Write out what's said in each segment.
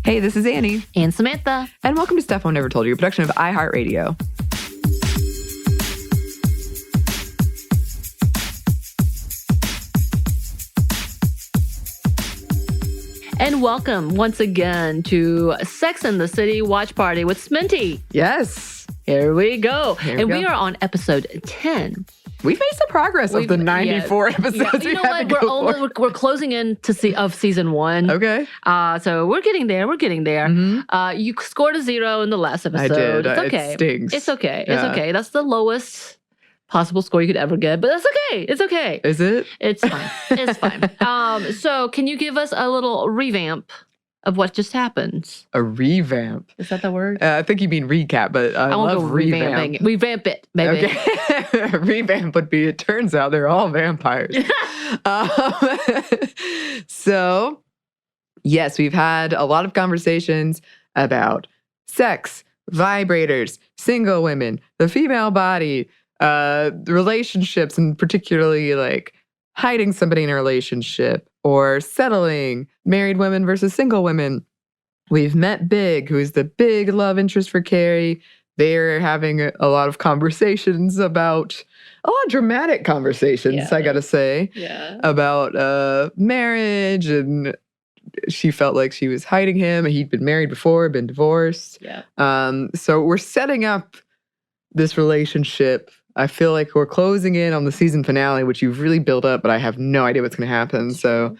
Hey, this is Anney. And Samantha. And welcome to Stuff I Never Told You, a production of iHeartRadio. And welcome once again to Sex and the City Watch Party with Sminty. Yes. Here we go. We are on episode 10. We've made some progress of the 94 episodes. You know what? We're closing in of season 1. Okay. So we're getting there. Mm-hmm. You scored a 0 in the last episode. I did. It's okay. It stings. It's okay. Yeah. It's okay. That's the lowest possible score you could ever get, but that's okay. It's okay. Is it? It's fine. It's fine. So can you give us a little revamp of what just happened? A revamp. Is that the word? I think you mean recap, but I love revamping. Revamp it, baby. Okay. Revamp would be, it turns out they're all vampires. So, yes, we've had a lot of conversations about sex, vibrators, single women, the female body, relationships, and particularly like hiding somebody in a relationship or settling, married women versus single women. We've met Big, who is the big love interest for Carrie. They're having a lot of conversations about, a lot of dramatic conversations, I gotta say, about marriage, and she felt like she was hiding him. He'd been married before, been divorced. So we're setting up this relationship. I feel like we're closing in on the season finale, which you've really built up, but I have no idea what's going to happen. So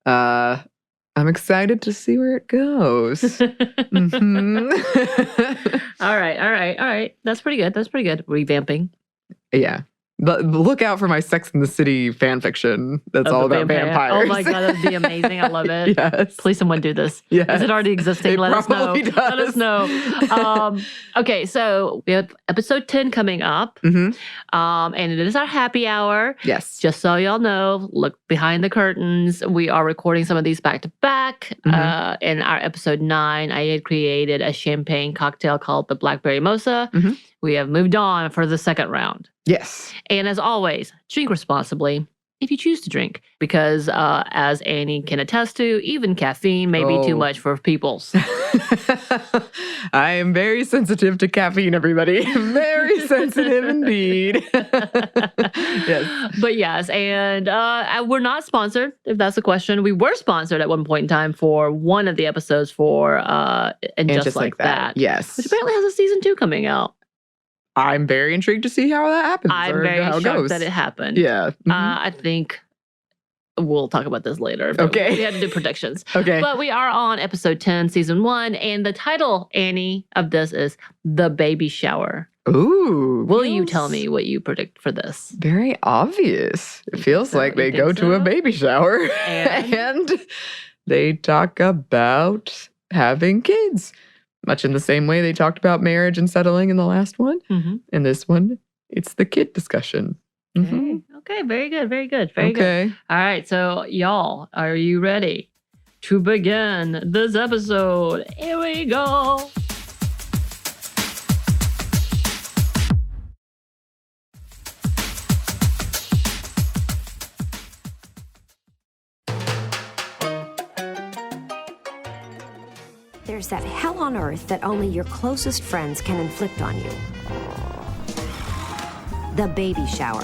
I'm excited to see where it goes. Mm-hmm. All right. That's pretty good. Revamping. Yeah. But look out for my Sex and the City fan fiction that's all about vampires. Oh my God, that'd be amazing. I love it. Yes. Please, someone do this. Yes. Is it already existing? Let us know. Does. Let us know. Okay, so we have episode 10 coming up. Mm-hmm. And it is our happy hour. Yes. Just so y'all know, look behind the curtains. We are recording some of these back to back. In our episode 9, I had created a champagne cocktail called the Blackberry Mosa. Mm-hmm. We have moved on for the second round. Yes. And as always, drink responsibly if you choose to drink, because as Anney can attest to, even caffeine may be too much for peoples. I am very sensitive to caffeine, everybody. Very sensitive indeed. Yes. But yes, and we're not sponsored, if that's the question. We were sponsored at one point in time for one of the episodes for and just like that. Yes. Which apparently has a season 2 coming out. I'm very intrigued to see how that happens. I'm very shocked that it happened. Yeah. Mm-hmm. I think we'll talk about this later. Okay. We had to do predictions. Okay. But we are on episode 10, season 1. And the title, Anney, of this is The Baby Shower. Ooh. Will you tell me what you predict for this? Very obvious. It feels like they go to a baby shower and they talk about having kids. Much in the same way they talked about marriage and settling in the last one. Mm-hmm. In this one, it's the kid discussion. Okay. Mm-hmm. Okay, very good, very good, very good. All right, so y'all, are you ready to begin this episode? Here we go. There's that hell on earth that only your closest friends can inflict on you. The baby shower.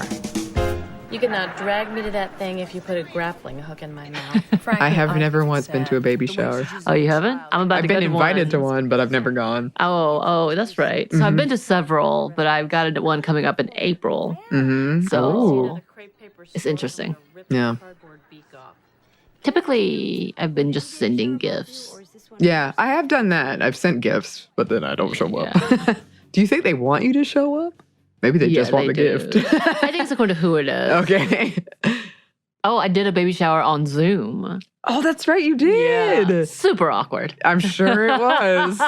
You can now drag me to that thing if you put a grappling hook in my mouth. I have never once been to a baby shower. Oh, you haven't? I'm about I've to go been to invited to one, but I've never gone. Oh, that's right. So I've been to several, but I've got one coming up in April. Mm-hmm. So it's interesting. Yeah. Typically, I've been just sending gifts. Yeah, I have done that. I've sent gifts, but then I don't show up. Do you think they want you to show up? Maybe they just want the gift. I think it's according to who it is. Okay. Oh, I did a baby shower on Zoom. Oh, that's right, you did. Yeah. Super awkward. I'm sure it was.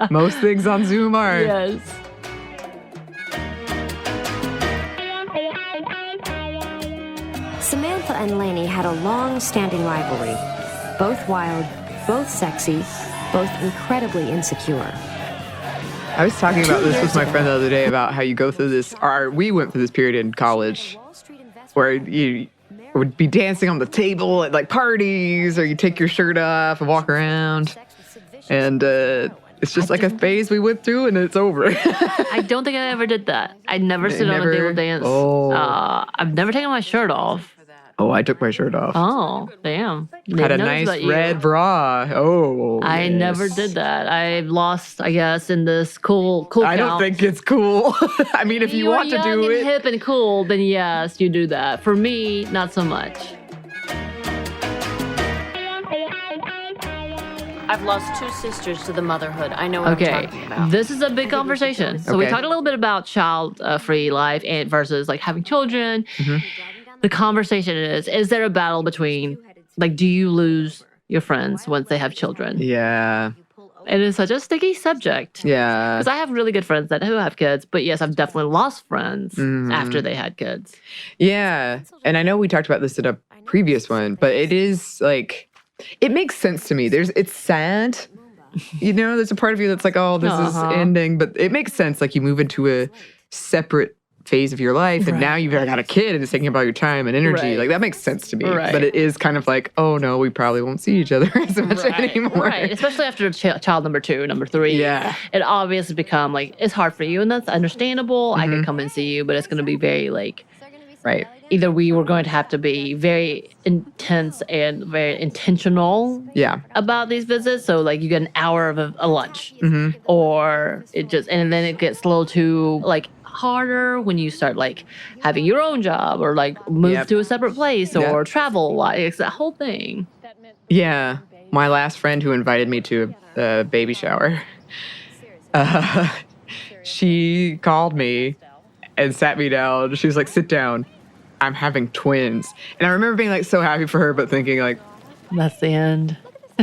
Most things on Zoom are. Yes. Samantha and Laney had a long-standing rivalry. Both wild, both sexy, both incredibly insecure. I was talking about this with my friend the other day about how you go through this, or we went through this period in college where you would be dancing on the table at like parties, or you take your shirt off and walk around. And it's just like a phase we went through and it's over. I don't think I ever did that. I never stood on a table dance. Oh. I've never taken my shirt off. Oh, I took my shirt off. Oh, damn. Had a Didn't notice nice about you. red bra. Oh, I never did that. I've lost, I guess, in this cool I don't count. think it's cool. I mean, if you want to do young it. and hip and cool, then yes, you do that. For me, not so much. I've lost 2 sisters to the motherhood. I know what Okay, I'm talking about. this is a big conversation. So we Okay. talked a little bit about child-free life and versus like having children. Mhm. The conversation is there a battle between, like, do you lose your friends once they have children? Yeah. It is such a sticky subject. Yeah. Because I have really good friends that who have kids, but yes, I've definitely lost friends Mhm. after they had kids. Yeah. And I know we talked about this in a previous one, but it is like, it makes sense to me. It's sad. You know, there's a part of you that's like, oh, this is ending. But it makes sense. Like you move into a separate phase of your life and now you've got a kid and it's taking up all your time and energy. Right. Like that makes sense to me. Right. But it is kind of like, oh no, we probably won't see each other as much anymore. Right, especially after child number 2, number 3. Yeah. It obviously become like, it's hard for you and that's understandable. I can come and see you, but it's going to be very like, Right. either we were going to have to be very intense and very intentional Yeah. about these visits. So like you get an hour of a lunch or it just, and then it gets a little too like harder when you start like having your own job or like move to a separate place or travel a lot. It's that whole thing. Yeah. My last friend who invited me to a baby shower, she called me and sat me down. She was like, sit down. I'm having twins. And I remember being like so happy for her, but thinking like, That's the end.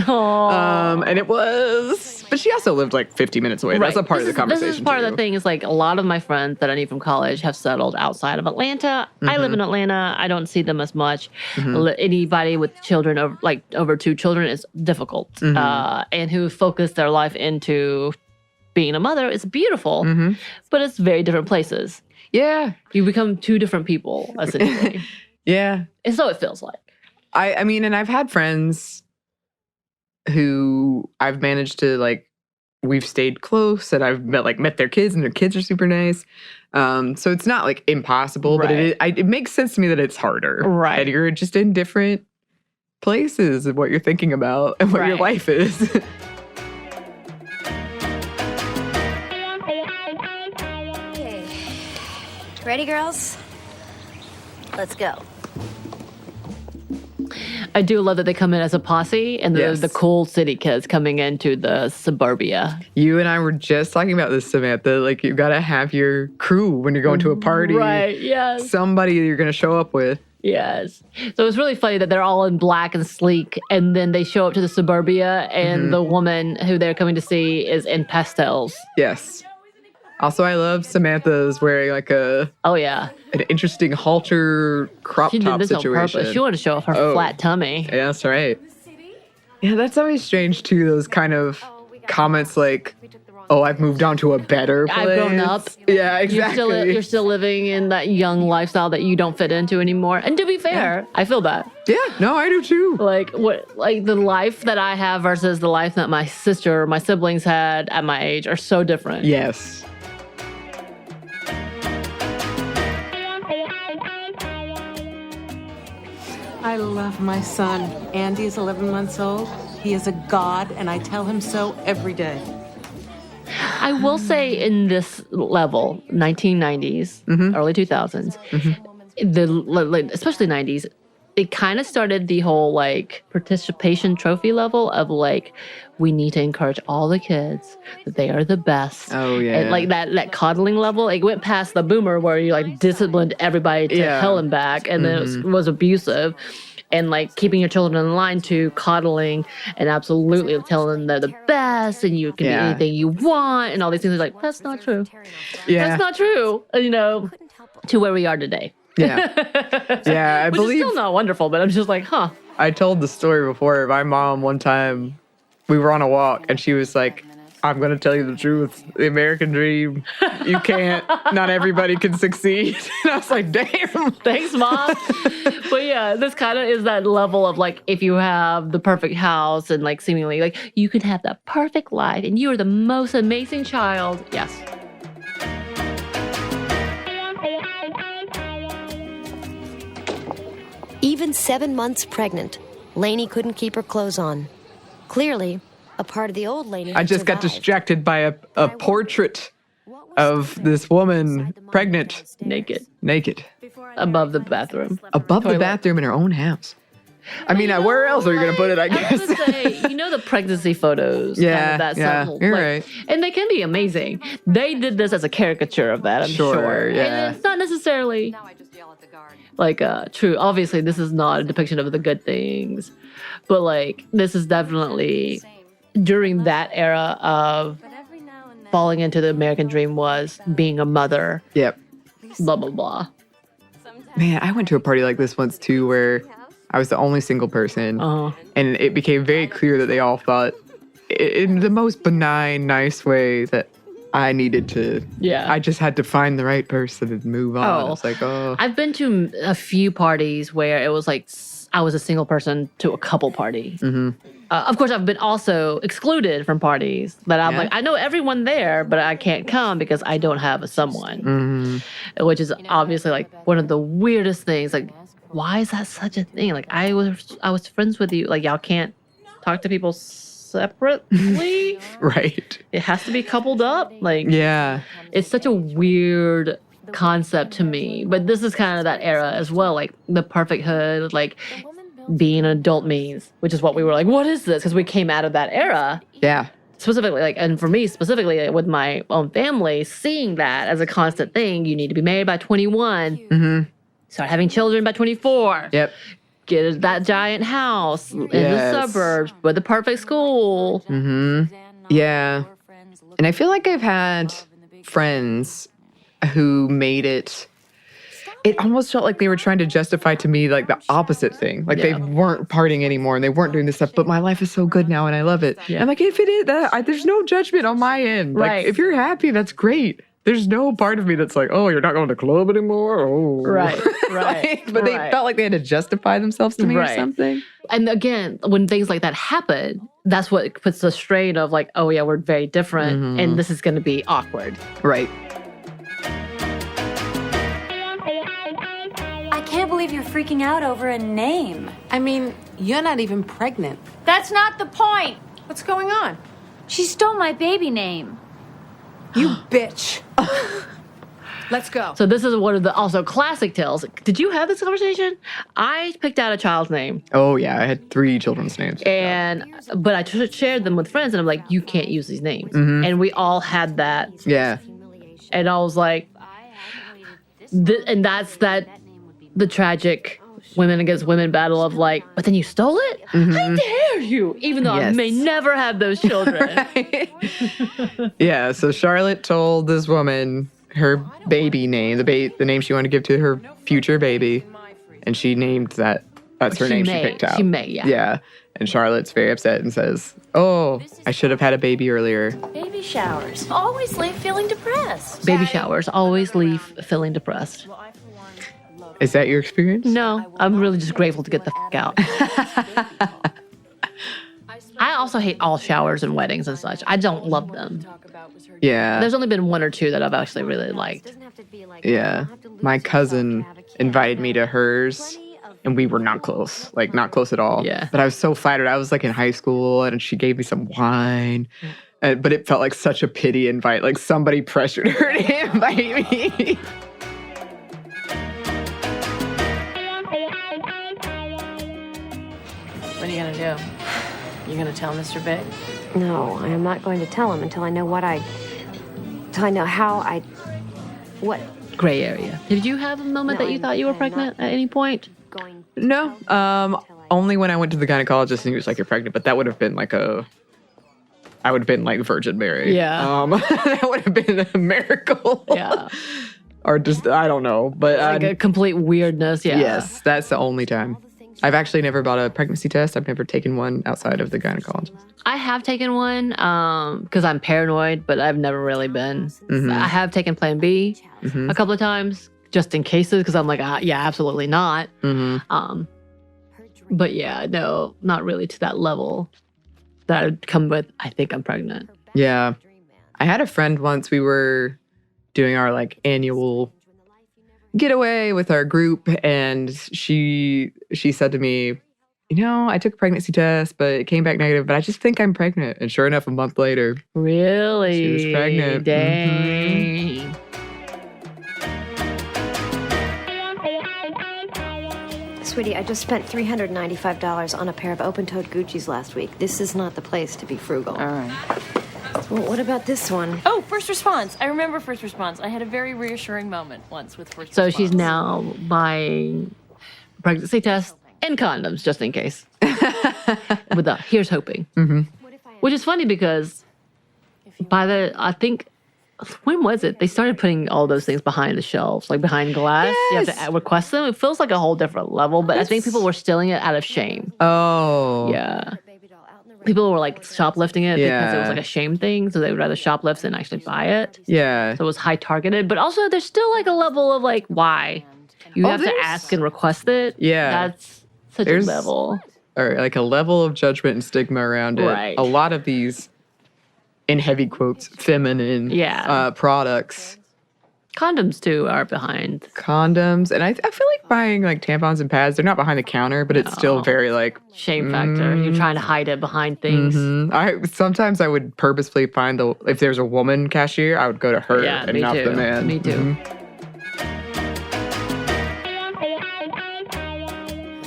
Oh. and it was, but she also lived like 50 minutes away. That's a part of the conversation. This is part of the thing is like a lot of my friends that I knew from college have settled outside of Atlanta. I live in Atlanta. I don't see them as much. Anybody with children over 2 children is difficult. And who focus their life into being a mother is beautiful, but it's very different places. Yeah. You become 2 different people, essentially. Yeah. And so it feels like. I mean, and I've had friends who I've managed to like, we've stayed close and I've met their kids and their kids are super nice. So it's not like impossible, but it makes sense to me that it's harder. Right. And you're just in different places of what you're thinking about and what your life is. Okay. Ready, girls? Let's go. I do love that they come in as a posse and the cool city kids coming into the suburbia. You and I were just talking about this, Samantha. Like, you got to have your crew when you're going to a party. Right, yes. Somebody you're going to show up with. Yes. So it's really funny that they're all in black and sleek, and then they show up to the suburbia, and the woman who they're coming to see is in pastels. Yes. Also, I love Samantha's wearing like an interesting halter crop She top did this situation. on purpose. She wanted to show off her flat tummy. Yeah, that's right. Yeah, that's always strange too. Those kind of comments like, "Oh, I've moved on to a better place. I've grown up." Yeah, exactly. You're still living in that young lifestyle that you don't fit into anymore. And to be fair, I feel that. Yeah, no, I do too. Like the life that I have versus the life that my sister or my siblings had at my age are so different. Yes. I love my son. Andy is 11 months old. He is a god, and I tell him so every day. I will say in this level, 1990s, early 2000s, especially 90s, it kind of started the whole like participation trophy level of like, we need to encourage all the kids that they are the best. Oh, yeah. And like that coddling level, it went past the boomer where you like disciplined everybody to hell and back, and then it was abusive. And like keeping your children in line to coddling and absolutely telling them they're the best and you can be anything you want and all these things. Like, that's not true. Yeah. That's not true. You know, to where we are today. Yeah. Yeah, I Which believe. is still not wonderful, but I'm just like, huh. I told the story before. My mom, one time, we were on a walk and she was like, I'm going to tell you the truth. The American dream, you can't. Not everybody can succeed. And I was like, damn. Thanks, Mom. But yeah, this kind of is that level of like, if you have the perfect house and like seemingly like you can have that perfect life and you are the most amazing child. Yes. Even 7 months pregnant, Lainey couldn't keep her clothes on. Clearly, a part of the old Lainey I had just got survived. distracted by a portrait of this woman pregnant, Naked. above the bathroom. the Toilet. bathroom in her own house. I mean, where else are you going to put it, I I was guess? gonna say, the pregnancy photos. Yeah, that yeah, subtle, you're like- right. And they can be amazing. They did this as a caricature of that, I'm Sure, sure. yeah. And it's not necessarily like true. Obviously, this is not a depiction of the good things, but like this is definitely during that era of falling into the American dream was being a mother. Yep. Blah blah blah. Man, I went to a party like this once too where I was the only single person. And it became very clear that they all thought in the most benign, nice way that I needed to. Yeah. I just had to find the right person and move on. Oh. I was like, oh. I've been to a few parties where it was like I was a single person to a couple party. Mm-hmm. Of course, I've been also excluded from parties that I'm Yeah. like, I know everyone there, but I can't come because I don't have a someone, Mm-hmm. which is obviously like one of the weirdest things. Like, why is that such a thing? Like, I was friends with you. Like, y'all can't talk to people separately. Right. It has to be coupled up. Like, Yeah. it's such a weird concept to me. But this is kind of that era as well, like the perfect hood, like being an adult means, which is what we were like, what is this? Because we came out of that era. Yeah. Specifically, like, and for me specifically with my own family, seeing that as a constant thing, you need to be married by 21, Mm-hmm. start having children by 24, Yep. get that giant house in the Yes. suburbs with the perfect school. Mm-hmm. Yeah. And I feel like I've had friends who made it. It almost felt like they were trying to justify to me like the opposite thing. Like Yeah. they weren't partying anymore and they weren't doing this stuff, but my life is so good now and I love it. Yeah. I'm like, if it is, there's no judgment on my end. Right. Like if you're happy, that's great. There's no part of me that's like, oh, you're not going to club anymore? Oh. Right, But they right. felt like they had to justify themselves to me or Right. something. And again, when things like that happen, that's what puts the strain of like, oh yeah, we're very different Mm-hmm. and this is going to be awkward. Right. I can't believe you're freaking out over a name. I mean, you're not even pregnant. That's not the point. What's going on? She stole my baby name. You bitch. Let's go. So this is one of the also classic tales. Did you have this conversation? I picked out a child's name, Oh, yeah. I had 3 children's names. but I shared them with friends, and I'm like, you can't use these names. And we all had that, Yeah. and I was like, and that's the tragic women against women battle of like, but then you stole it? How dare you? Even though I Yes. may never have those children. Yeah, so Charlotte told this woman her baby name, the name she wanted to give to her future baby, and she named that. That's her name she picked out. She may, yeah. Yeah, and Charlotte's very upset and says, "Oh, I should have had a baby earlier." Baby showers always leave feeling depressed. Baby showers always leave feeling depressed. Is that your experience? No, I'm really just grateful to get the out. I also hate all showers and weddings and such. I don't love them. Yeah. There's only been 1 or 2 that I've actually really liked. Yeah. My cousin invited me to hers, and we were not close. Like, not close at all. Yeah. But I was so flattered. I was like in high school, and she gave me some wine. But it felt like such a pity invite. Like somebody pressured her to invite me. What are you gonna do? You gonna tell Mr. Big? No, I am not going to tell him until I know what Gray area. Did you have a moment No, that you I'm- thought you were I'm pregnant not- at any point? going. No. Only when I went to the gynecologist and he was like, "You're pregnant," but that would have been like I would have been like Virgin Mary. Yeah. That would have been a miracle. Yeah. Or just, I don't know. But Like a complete weirdness. Yeah. yes, that's the only time. I've actually never bought a pregnancy test. I've never taken one outside of the gynecologist. I have taken one because I'm paranoid, but I've never really been. I have taken Plan B a couple of times just in cases because I'm like, yeah, absolutely not. But yeah, no, not really to that level that I would come with, I think I'm pregnant. Yeah. I had a friend once, we were doing our like annual getaway with our group, and she said to me, I took a pregnancy test, but it came back negative, but I just think I'm pregnant. And sure enough, a month later, really? She was pregnant. Dang. Sweetie, I just spent $395 on a pair of open-toed Gucci's last week. This is not the place to be frugal. All right. Well, what about this one? Oh, first response. I remember first response. I had a very reassuring moment once with first So response. she's now buying pregnancy tests and condoms just in case. With a here's hoping. Which is funny because I think, when was it? They started putting all those things behind the shelves, like behind glass. Yes. You have to request them. It feels like a whole different level, but I think people were stealing it out of shame. Oh. Yeah. People were like shoplifting it because it was Yeah. like a shame thing, so they would rather shoplift than actually buy it. Yeah. So it was high targeted, but also there's still like a level of like, why? You have to there's- ask and request it. Yeah. That's such There's- a level. Or like a level of judgment and stigma around it. Right. A lot of these, in heavy quotes, feminine products. Condoms too are behind. Condoms. And I feel like buying like tampons and pads, they're not behind the counter, but it's still very like Shame factor. You're trying to hide it behind things. Sometimes I would purposefully find if there's a woman cashier, I would go to her Yeah, and me not too. the man. Me too.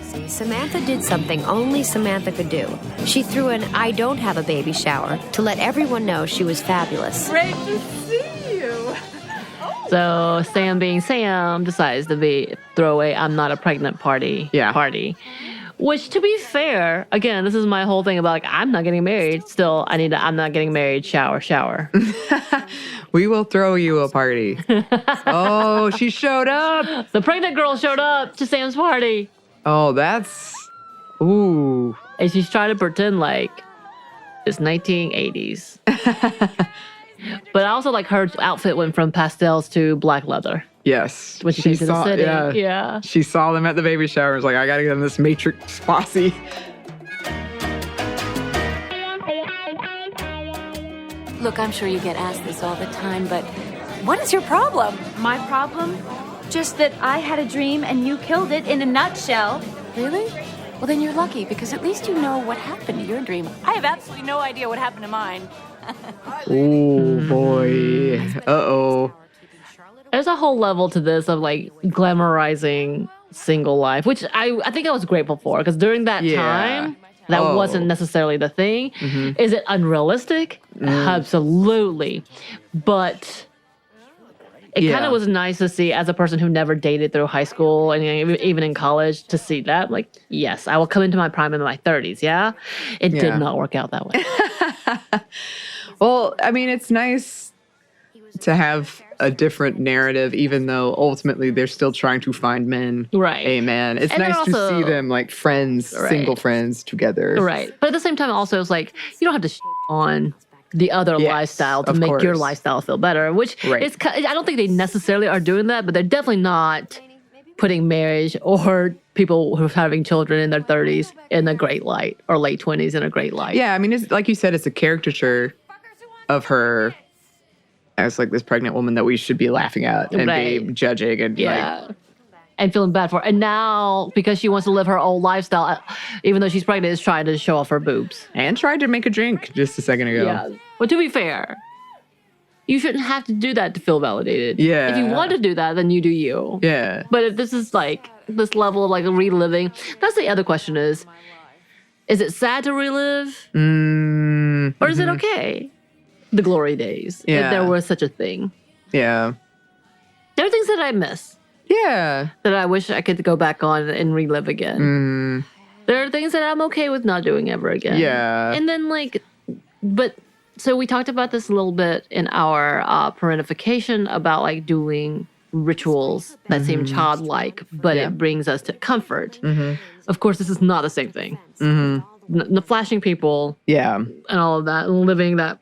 See, Samantha did something only Samantha could do. She threw an I don't have a baby shower to let everyone know she was fabulous. Great to see you. So Sam being Sam decides to throw away I'm not a pregnant party. Which, to be fair, again, this is my whole thing about like I'm not getting married. Still, I'm not getting married. Shower. We will throw you a party. Oh, she showed up. The pregnant girl showed up to Sam's party, Oh, that's ooh. and she's trying to pretend like it's 1980s. But I also like her outfit went from pastels to black leather Yes. when she came to the city. Yeah. Yeah. She saw them at the baby shower and was like, I gotta get in this Matrix posse. Look, I'm sure you get asked this all the time, but what is your problem? My problem? Just that I had a dream and you killed it in a nutshell. Really? Well, then you're lucky because at least you know what happened to your dream. I have absolutely no idea what happened to mine. Oh boy. Uh-oh. There's a whole level to this of like glamorizing single life, which I think I was grateful for because during that time, that wasn't necessarily the thing. Is it unrealistic? Absolutely. But it kind of was nice to see as a person who never dated through high school and even in college to see that. Like, yes, I will come into my prime in my 30s. Yeah. It did not work out that way. Well, I mean, it's nice to have a different narrative, even though ultimately they're still trying to find men. Right. A man. It's And nice also- to see them like friends, single friends together. Right. But at the same time, also, it's like, you don't have to on the other lifestyle to of make your course. lifestyle feel better, which is, I don't think they necessarily are doing that, but they're definitely not putting marriage or people who are having children in their 30s in a great light or late 20s in a great light. Yeah, I mean, it's, like you said, it's a caricature of her as like this pregnant woman that we should be laughing at and be judging and like, and feeling bad for her. And now, because she wants to live her old lifestyle, even though she's pregnant, is trying to show off her boobs. and tried to make a drink just a second ago. Yeah. But to be fair, you shouldn't have to do that to feel validated. Yeah. If you want to do that, then you do you. Yeah. But if this is like this level of like reliving, that's the other question is it sad to relive? Or is it okay? The glory days. If Yeah. there was such a thing. Yeah. There are things that I miss Yeah. that I wish I could go back on and relive again. There are things that I'm okay with not doing ever again. Yeah. And then so we talked about this a little bit in our parentification about like doing rituals that seem childlike, but it brings us to comfort. Of course, this is not the same thing. The flashing people Yeah. and all of that, living that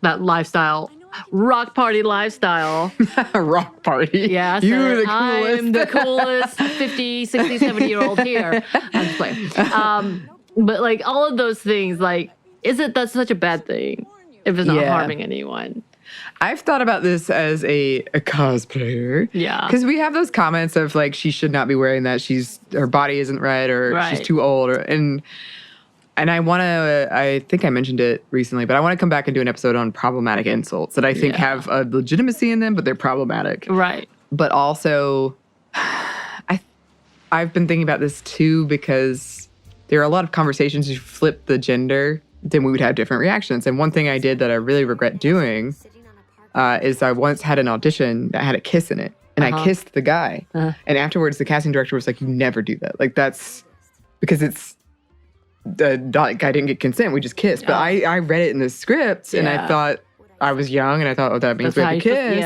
lifestyle, rock party lifestyle. Rock party. Yeah, so You're the coolest. I am the coolest 50, 60, 70-year-old here. I'm just playing. But like all of those things, like, that's such a bad thing if it's not harming anyone? I've thought about this as a cosplayer. Yeah. Because we have those comments of like, she should not be wearing that. Her body isn't right, or she's too old. And I want to, I think I mentioned it recently, but I want to come back and do an episode on problematic insults that I think have a legitimacy in them, but they're problematic. Right. But also, I've been thinking about this too, because there are a lot of conversations, you flip the gender, then we would have different reactions. And one thing I did that I really regret doing is I once had an audition that had a kiss in it. And I kissed the guy. And afterwards, the casting director was like, you never do that. Like, that's because the guy didn't get consent. We just kissed. But I read it in the script and I thought, I was young and I thought, that means we have a kiss.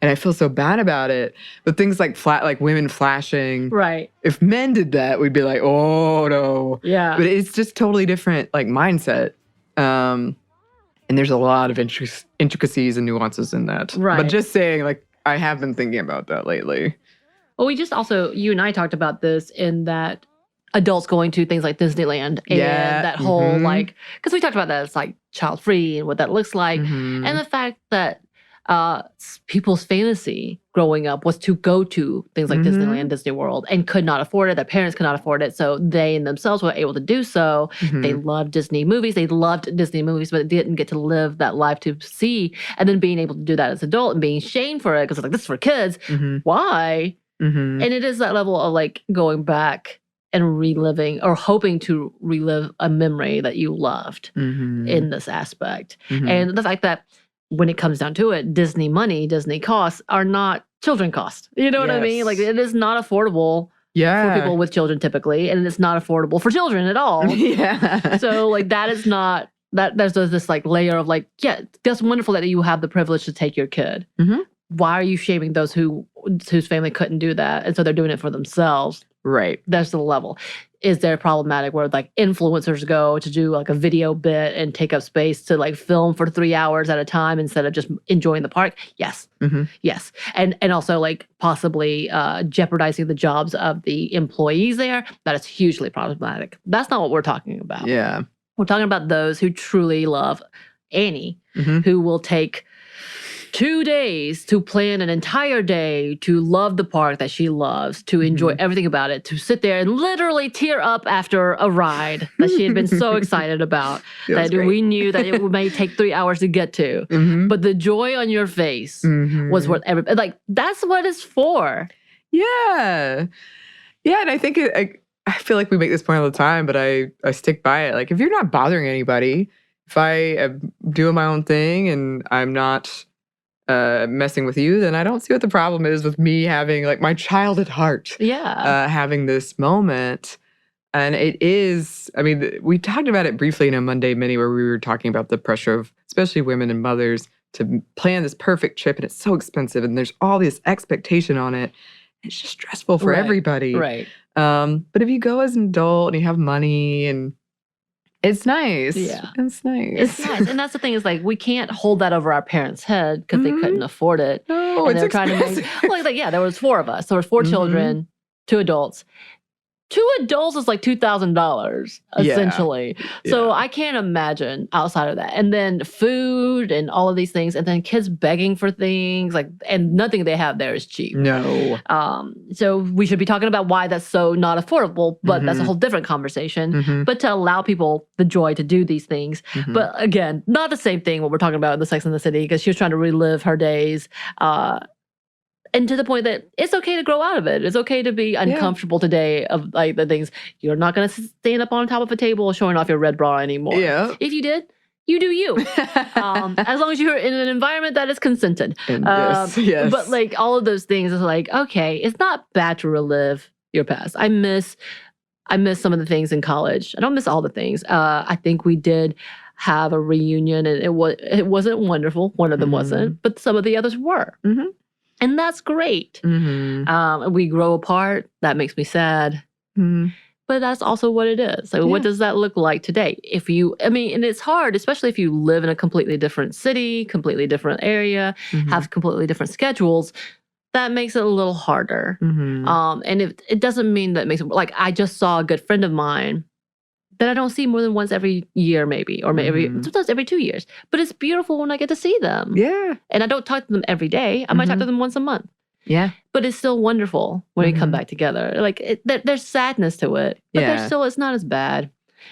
And I feel so bad about it. But things like women flashing. Right. If men did that, we'd be like, oh no. Yeah. But it's just totally different like mindset. And there's a lot of intricacies and nuances in that. Right. But just saying, like, I have been thinking about that lately. Well, we just also, you and I talked about this in that adults going to things like Disneyland and that whole like, because we talked about that as like child free and what that looks like. And the fact that people's fantasy growing up was to go to things like Disneyland, Disney World, and could not afford it. Their parents could not afford it. So they and themselves were able to do so. They loved Disney movies. They loved Disney movies, but didn't get to live that life to see. And then being able to do that as an adult and being shamed for it because it's like, this is for kids. Why? And it is that level of like going back and reliving or hoping to relive a memory that you loved in this aspect. And the fact that when it comes down to it, Disney money, Disney costs are not children costs. You know what I mean? Like, it is not affordable for people with children typically, and it's not affordable for children at all. So like that is not, there's this like layer of like, yeah, that's wonderful that you have the privilege to take your kid. Why are you shaming those whose family couldn't do that? And so they're doing it for themselves. Right. That's the level. Is there problematic where like influencers go to do like a video bit and take up space to like film for 3 hours at a time instead of just enjoying the park? Yes. Yes. And also like possibly jeopardizing the jobs of the employees there. That is hugely problematic. That's not what we're talking about. Yeah. We're talking about those who truly love Anney, who will take 2 days to plan an entire day to love the park that she loves, to enjoy everything about it, to sit there and literally tear up after a ride that she had been so excited about, that we knew that it may take 3 hours to get to. But the joy on your face was worth every, like, that's what it's for. Yeah. Yeah, and I think I feel like we make this point all the time, but I stick by it. Like, if you're not bothering anybody, if I am doing my own thing and I'm not messing with you, then I don't see what the problem is with me having like my child at heart. Having this moment. And it is, I mean, we talked about it briefly in a Monday Mini where we were talking about the pressure of especially women and mothers to plan this perfect trip, and it's so expensive and there's all this expectation on it. It's just stressful for everybody. Right. But if you go as an adult and you have money, and it's nice. Yeah. It's nice. It's nice. And that's the thing is like, we can't hold that over our parents' head because they couldn't afford it. No, and it's expensive. Yeah, there was 4 of us. There were 4 children, 2 adults. 2 adults is like $2,000 essentially. So I can't imagine outside of that. And then food and all of these things, and then kids begging for things, like, and nothing they have there is cheap. No. So we should be talking about why that's so not affordable, but that's a whole different conversation. But to allow people the joy to do these things. But again, not the same thing what we're talking about in the Sex and the City, because she was trying to relive her days. And to the point that it's okay to grow out of it. It's okay to be uncomfortable today of like the things. You're not going to stand up on top of a table showing off your red bra anymore. Yeah. If you did, you do you. As long as you're in an environment that is consented. Yes. But like all of those things is like, okay, it's not bad to relive your past. I miss some of the things in college. I don't miss all the things. I think we did have a reunion and it wasn't wonderful. One of them wasn't, but some of the others were. And that's great. We grow apart. That makes me sad. but that's also what it is. Like, what does that look like today? And it's hard, especially if you live in a completely different city, completely different area, have completely different schedules. That makes it a little harder. And it doesn't mean that it makes it, like, I just saw a good friend of mine that I don't see more than once every year, maybe, or maybe sometimes every 2 years. But it's beautiful when I get to see them. Yeah. And I don't talk to them every day. I might talk to them once a month. Yeah. But it's still wonderful when we come back together. Like, there's sadness to it, but there's still, it's not as bad.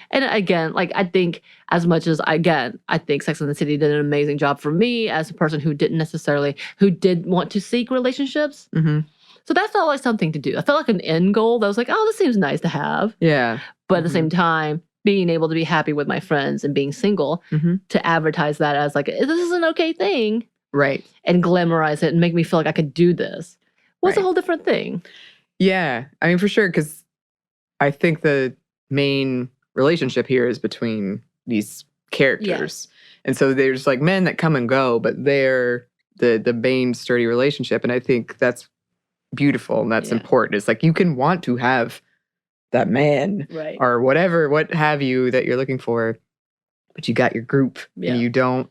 And again, like, I think as much as, I think Sex and the City did an amazing job for me as a person who did want to seek relationships. So that felt like something to do. I felt like an end goal that was like, oh, this seems nice to have. Yeah. But at the same time, being able to be happy with my friends and being single, to advertise that as like, this is an okay thing. Right. And glamorize it and make me feel like I could do this was a whole different thing. Yeah. I mean, for sure, because I think the main relationship here is between these characters. Yes. And so there's like men that come and go, but they're the main sturdy relationship. And I think that's beautiful and that's important. It's like you can want to have that man or whatever, what have you that you're looking for, but you got your group and you don't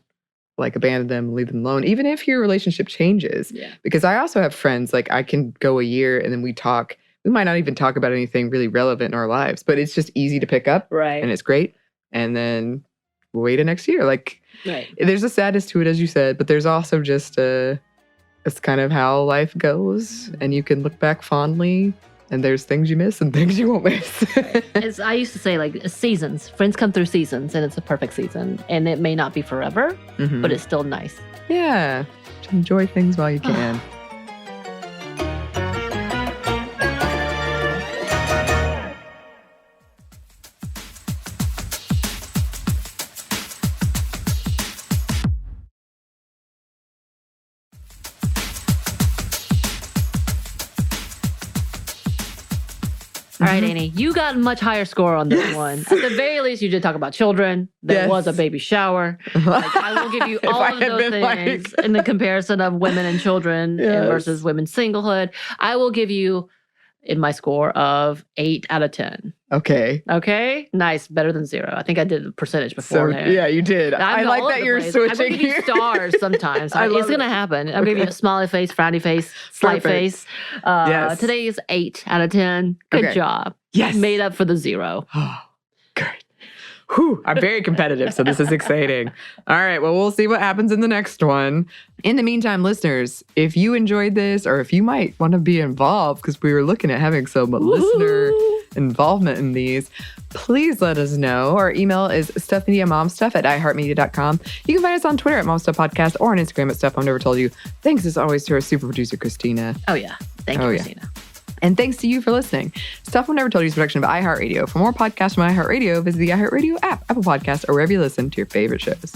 like abandon them, leave them alone, even if your relationship changes. Yeah. Because I also have friends, like I can go a year and then we talk. We might not even talk about anything really relevant in our lives, but it's just easy to pick up. Right. And it's great. And then we'll wait a next year. Like there's a sadness to it, as you said, but there's also just it's kind of how life goes. And you can look back fondly. And there's things you miss and things you won't miss. I used to say, like, seasons. Friends come through seasons, and it's a perfect season. And it may not be forever, but it's still nice. Yeah. Enjoy things while you can. All right, Anney, you got a much higher score on this one. At the very least, you did talk about children. There was a baby shower. Like, I will give you all of those things in the comparison of women and children versus women's singlehood. I will give you, in my score, of 8 out of 10. Okay. Okay? Nice. Better than 0. I think I did the percentage before there. Yeah, you did. I like that you're switching. I'm going to give you stars sometimes. It's going to happen. I'm going to give you a smiley face, frowny face, slight face. Today is 8 out of 10. Good job. Yes. Made up for the 0. Good. Whew, I'm very competitive, so this is exciting. All right, well, we'll see what happens in the next one. In the meantime, listeners, if you enjoyed this or if you might want to be involved, because we were looking at having some listener involvement in these, please let us know. Our email is stuffmediamomstuff@iheartmedia.com. You can find us on Twitter at momstuffpodcast or on Instagram at Stuff I've Never Told You. Thanks as always to our super producer, Christina. Oh, yeah. Thank you, Christina. And thanks to you for listening. Stuff I've Never Told You is a production of iHeartRadio. For more podcasts from iHeartRadio, visit the iHeartRadio app, Apple Podcasts, or wherever you listen to your favorite shows.